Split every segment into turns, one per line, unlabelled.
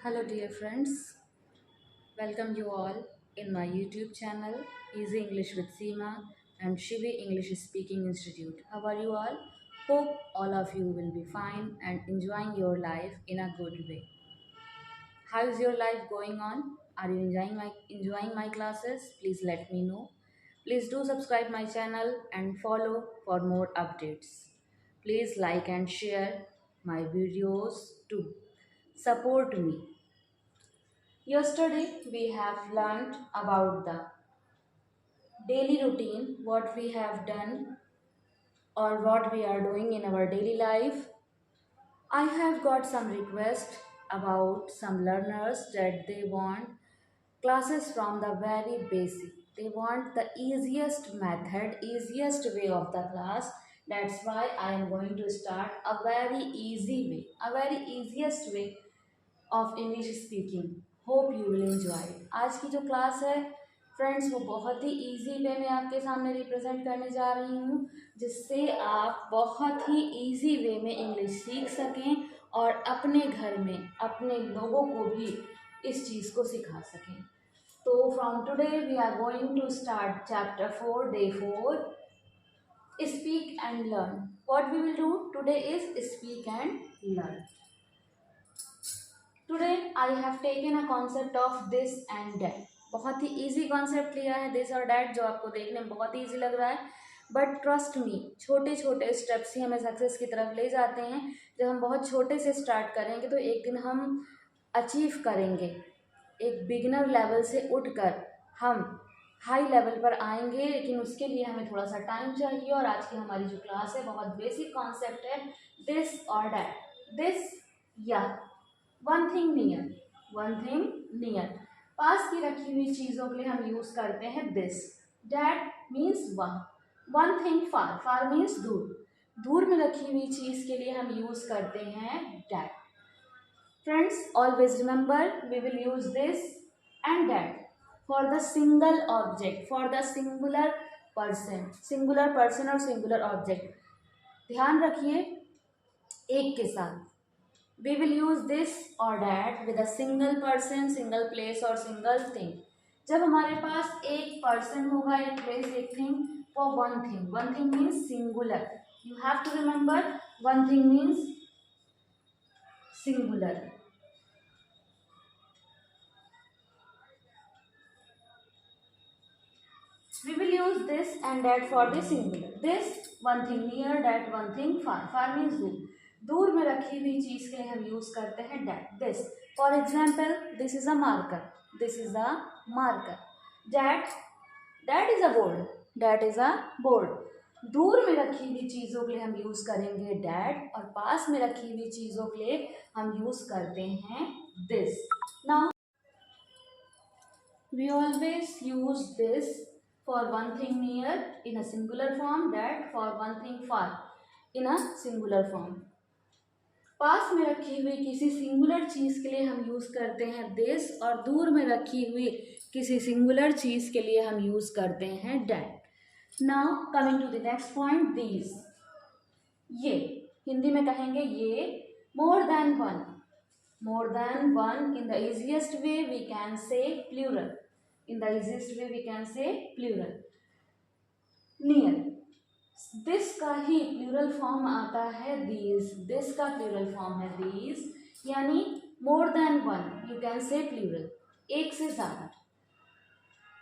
Hello, dear friends. Welcome you all in my YouTube channel, Easy English with Seema and Shivi English Speaking Institute. How are you all? Hope all of you will be fine and enjoying your life in a good way. How is your life going on? Are you enjoying my classes? Please let me know. Please do subscribe my channel and follow for more updates. Please like and share my videos too. Support me. Yesterday, we have learned about the daily routine, what we have done or what we are doing in our daily life. I have got some request about some learners that they want classes from the very basic. They want the easiest method, easiest way of the class. That's why I am going to start a very easy way, a very easiest way of English speaking. Hope you will enjoy. आज की जो class है friends वो बहुत ही easy way में आपके सामने रिप्रेजेंट करने जा रही हूँ, जिससे आप बहुत ही इजी वे में इंग्लिश सीख सकें और अपने घर में अपने लोगों को भी इस चीज़ को सिखा सकें. तो from today we are going to start chapter 4 day 4 speak and learn. What we will do today is speak and learn. Today I have taken a concept of this and that. बहुत ही easy concept लिया है this और that, जो आपको देखने में बहुत ही ईजी लग रहा है, बट ट्रस्ट मी छोटे छोटे स्टेप्स ही हमें सक्सेस की तरफ ले जाते हैं. जब हम बहुत छोटे से स्टार्ट करेंगे तो एक दिन हम अचीव करेंगे. एक बिगिनर लेवल से उठकर हम हाई लेवल पर आएंगे, लेकिन उसके लिए हमें थोड़ा सा टाइम चाहिए. और आज की हमारी जो क्लास है बहुत बेसिक कॉन्सेप्ट है दिस और डैट. दिस या one thing near, one thing near. पास की रखी हुई चीज़ों के लिए हम यूज़ करते हैं this. That means one. One thing far, far means दूर. दूर में रखी हुई चीज़ के लिए हम यूज़ करते हैं that. Friends always remember we will use this and that for the single object, for the singular person. Singular person और सिंगुलर ऑब्जेक्ट ध्यान रखिए एक के साथ. We will use this or that with a single person, single place और single thing. जब हमारे पास एक person होगा, एक place, एक thing, for one thing. One thing means singular. You have to remember one thing means singular. We will use this and that for the singular. This one thing near, that one thing far. Far means दूर. दूर में रखी हुई चीज के लिए हम use करते हैं that. This for example, this is a marker. This is a marker. That, that is a board. That is a board. दूर में रखी हुई चीजों के लिए हम यूज करेंगे डैट, और पास में रखी हुई चीजों के लिए हम यूज करते हैं this. Now we always use this for one thing near in a singular form, that for one thing far in a singular form. पास में रखी हुई किसी सिंगुलर चीज़ के लिए हम यूज़ करते हैं दिस, और दूर में रखी हुई किसी सिंगुलर चीज़ के लिए हम यूज़ करते हैं that. Now coming to the next point, these. ये हिंदी में कहेंगे ये. More than one. More than one in the easiest way we can say plural. In the easiest way we can say plural. Near, this का ही plural form आता है these. This का plural form है दीज, यानी more than one you can say plural. एक से ज़्यादा.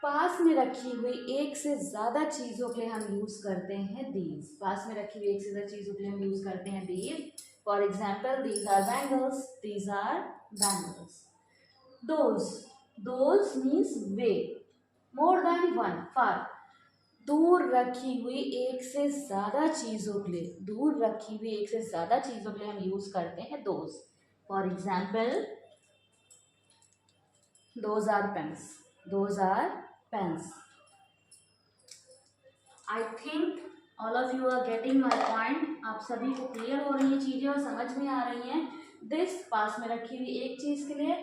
पास में रखी हुई एक से ज़्यादा चीज़ों के लिए हम यूज़ करते हैं दीज. पास में रखी हुई एक से ज़्यादा चीज़ों के लिए हम यूज़ करते हैं these. For example, these are bangles. These are bangles. Those, those means वे. More than one, far. दूर रखी हुई एक से ज़्यादा चीज़ों के लिए, दूर रखी हुई एक से ज़्यादा चीज़ों के लिए हम यूज़ करते हैं those. For example, those are pens. Those are pens. I think all of you are getting my point. आप सभी को क्लियर हो रही है चीज़ें और समझ में आ रही हैं. दिस पास में रखी हुई एक चीज़ के लिए,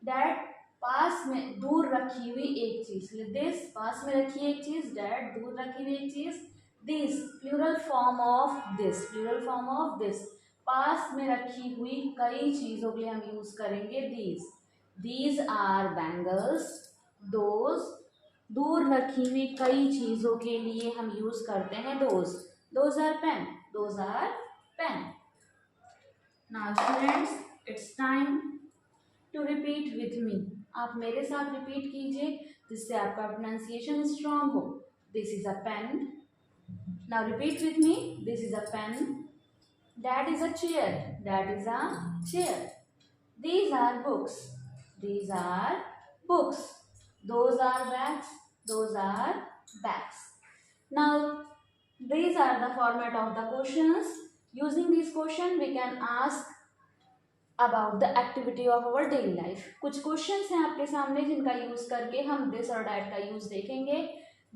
डैट पास में दूर रखी हुई एक चीज के लिए. दिस पास में रखी एक चीज, डैट दूर रखी हुई एक चीज. This plural form of this. Plural form of this. पास में रखी हुई कई चीजों के लिए हम यूज करेंगे these. These are bangles. Those, दूर रखी हुई कई चीजों के लिए हम यूज करते हैं those. Those are pen. Those are pen. Now students, it's time to repeat with me. आप मेरे साथ रिपीट कीजिए जिससे आपका प्रोनाउंसिएशन स्ट्रांग हो. This is a pen. Now repeat with me. This is a pen. That is a chair. That is a chair. These are books. These are books. Those are bags. Those are bags. Now, these are the format of the questions. Using these questions, we can ask about the activity of our daily life. कुछ questions हैं आपके सामने जिनका use करके हम this और that का use देखेंगे.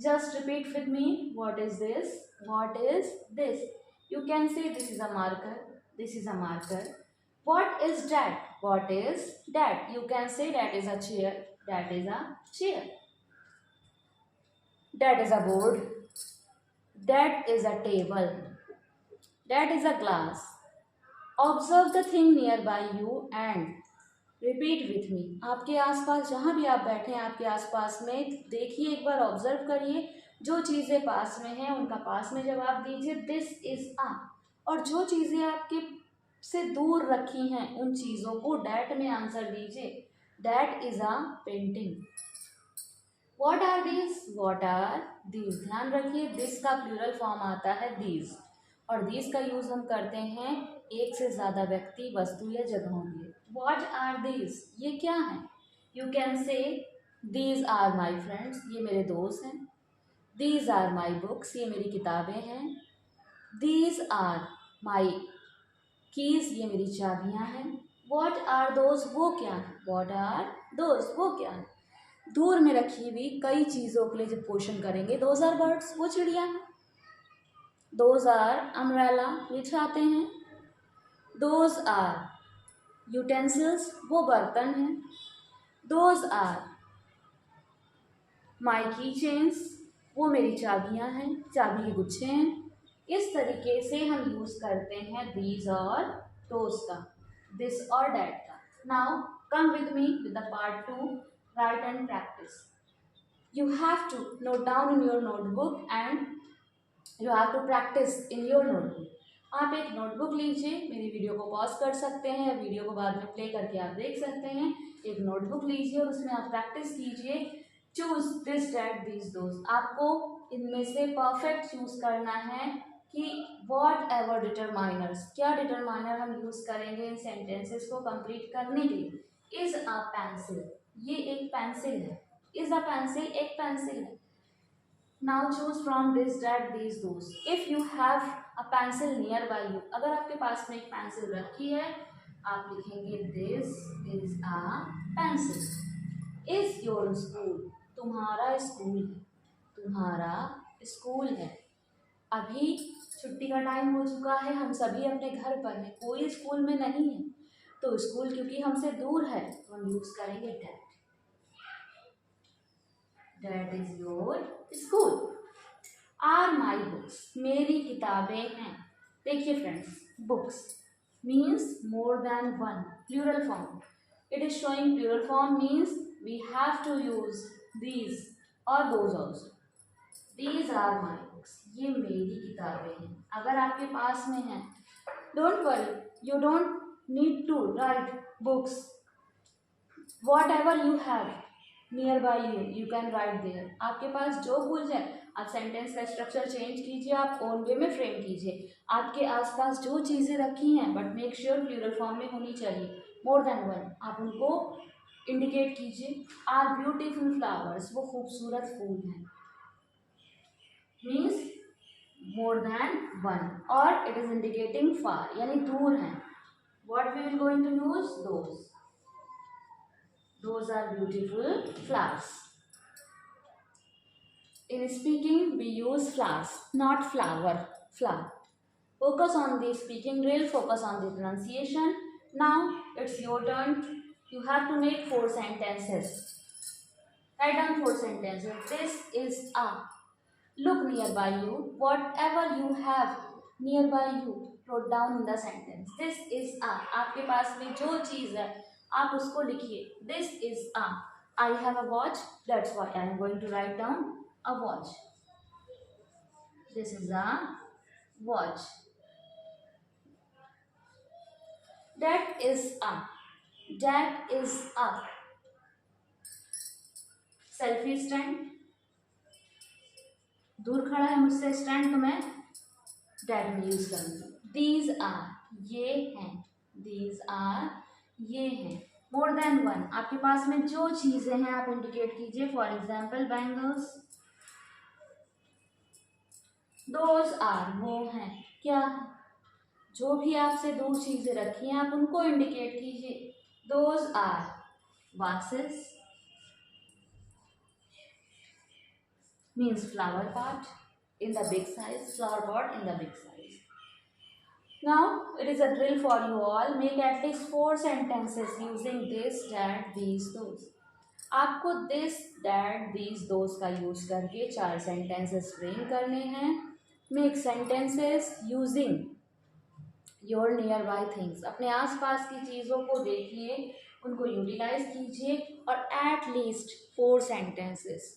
Just repeat with me. What is this? What is this? You can say this is a marker. This is a marker. What is that? What is that? You can say that is a chair. That is a chair. That is a board. That is a table. That is a glass. Observe the thing nearby you and repeat with me. आपके आसपास जहाँ भी आप बैठे हैं आपके आसपास में देखिए, एक बार ऑब्जर्व करिए, जो चीज़ें पास में हैं उनका पास में जवाब दीजिए. दिस इज आ. और जो चीज़ें आपके से दूर रखी हैं उन चीज़ों को डैट में आंसर दीजिए. That is a painting. What are these? What are these. ध्यान रखिए दिस का प्लूरल फॉर्म आता है दीज, और दीज का यूज हम करते हैं एक से ज़्यादा व्यक्ति, वस्तु या जगहों के लिए. What are these? ये क्या है? You can say these are my friends. ये मेरे दोस्त हैं. These are my books. ये मेरी किताबें हैं. These are my keys. ये मेरी चाबियां हैं. What are those? वो क्या है? What are those? वो क्या है? दूर में रखी हुई कई चीज़ों के लिए जब क्वेश्चन करेंगे, दोज आर बर्ड्स. वो चिड़िया है. Those are umbrella. ये छाते हैं. Those are utensils. वो बर्तन हैं. दोज आर माई की चेन्स. वो मेरी चाबियां हैं, चाबी के गुच्छे हैं. इस तरीके से हम यूज करते हैं दीज और दोज का, दिस और डैट का. Now come with me with the part 2, right and practice. You have to note down in your notebook and you have to practice in your notebook. आप एक notebook लीजिए, मेरी video को pause कर सकते हैं, वीडियो को बाद में प्ले करके आप देख सकते हैं. एक नोटबुक लीजिए और उसमें आप प्रैक्टिस कीजिए. Choose this that these those. आपको इनमें से परफेक्ट चूज करना है कि वॉट एवर डिटरमाइनर्स, क्या डिटरमाइनर हम यूज करेंगे इन सेंटेंसेस को कंप्लीट करने के लिए. Is a pencil. ये एक पेंसिल है. इज अ पेंसिल एक पेंसिल है. Now choose from this that these those. If you have a pencil near by you, अगर आपके पास में एक पेंसिल रखी है आप लिखेंगे this is a pencil. Is your school. तुम्हारा स्कूल है. तुम्हारा स्कूल है. अभी छुट्टी का टाइम हो चुका है, हम सभी अपने घर पर हैं, कोई स्कूल में नहीं है, तो स्कूल क्योंकि हमसे दूर है तो हम यूज करेंगे that. That is your school. Are my books. मेरी किताबें हैं. देखिए friends, books means more than one, plural form. It is showing plural form means we have to use these or those also. These are my books. ये मेरी किताबें हैं. अगर आपके पास में है, don't worry, you don't need to write books. Whatever you have nearby you, you can write there. आपके पास जो भूल जाए आप सेंटेंस का स्ट्रक्चर चेंज कीजिए, आप ओन वे में फ्रेम कीजिए. आपके आसपास जो चीज़ें रखी हैं but make sure plural form में होनी चाहिए, मोर देन वन. आप उनको इंडिकेट कीजिए. Are beautiful flowers. वो खूबसूरत फूल हैं. मीन्स मोर देन वन, और इट इज इंडिकेटिंग फार यानी दूर हैं. What we will going to use? Those. Those are beautiful flowers. In speaking, we use flowers, not flower. Flower. Focus on the speaking drill. Focus on the pronunciation. Now it's your turn. You have to make 4 sentences. Write down 4 sentences. This is a. Look nearby you. Whatever you have nearby you, wrote down in the sentence. This is a. आपके पास में जो चीज़ है आप उसको लिखिए. This is a, I have a watch, that's why I am going to write down a watch. This is a watch. That is a, that is a selfie stand. दूर खड़ा है मुझसे स्टैंड, तो मैं दैट में use करूंगी. These are, ये हैं. दीज आर, ये हैं. मोर देन वन, आपके पास में जो चीजें हैं आप इंडिकेट कीजिए. For example bangles. Those are, वो हैं. क्या? जो भी आपसे दूर चीजें रखी हैं आप उनको इंडिकेट कीजिए. Those are vases, means flower pot in the big size, flower pot in the big size. Now it is a drill for you all. Make at least 4 sentences using this, that, these, those. आपको this, that, these, those का use करके 4 sentences frame करने हैं. Make sentences using your near by things. अपने आसपास की चीज़ों को देखिए, उनको यूटिलाइज कीजिए. और at least 4 sentences.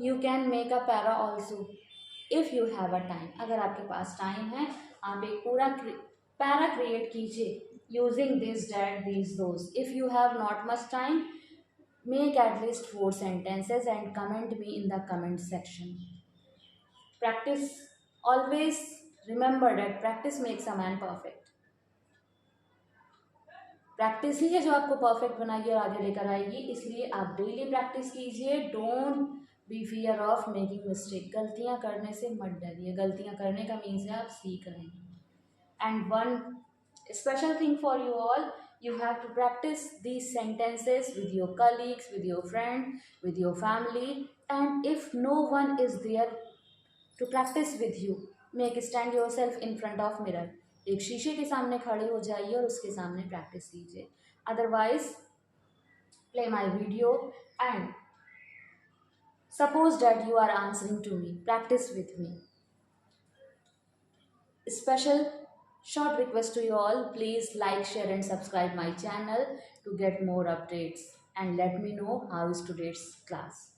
You can make a para also if you have a time. अगर आपके पास टाइम है आप एक पूरा पैरा क्रिएट कीजिए using this, that, this, those. If you have not much time, make at least 4 sentences and comment me in the comment section. Practice. Always remember that practice makes a man perfect. Practice ही है जो आपको perfect बनाएगी और आगे लेकर आएगी. इसलिए आप डेली प्रैक्टिस कीजिए. Don't be fear of making mistake. गलतियां करने से मत डरिए. गलतियां करने का मीन्स है आप सीख रहे हैं. And one special thing for you all, you have to practice these sentences with your colleagues, with your friend, with your family. And if no one is there to practice with you, make stand yourself in front of mirror. एक शीशे के सामने खड़े हो जाइए और उसके सामने प्रैक्टिस कीजिए. Otherwise play my video and suppose that you are answering to me, practice with me. Special short request to you all, please like, share and subscribe my channel to get more updates and let me know how is today's class.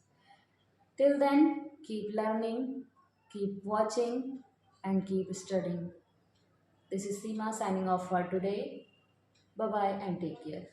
Till then, keep learning, keep watching and keep studying. This is Seema signing off for today. Bye bye and take care.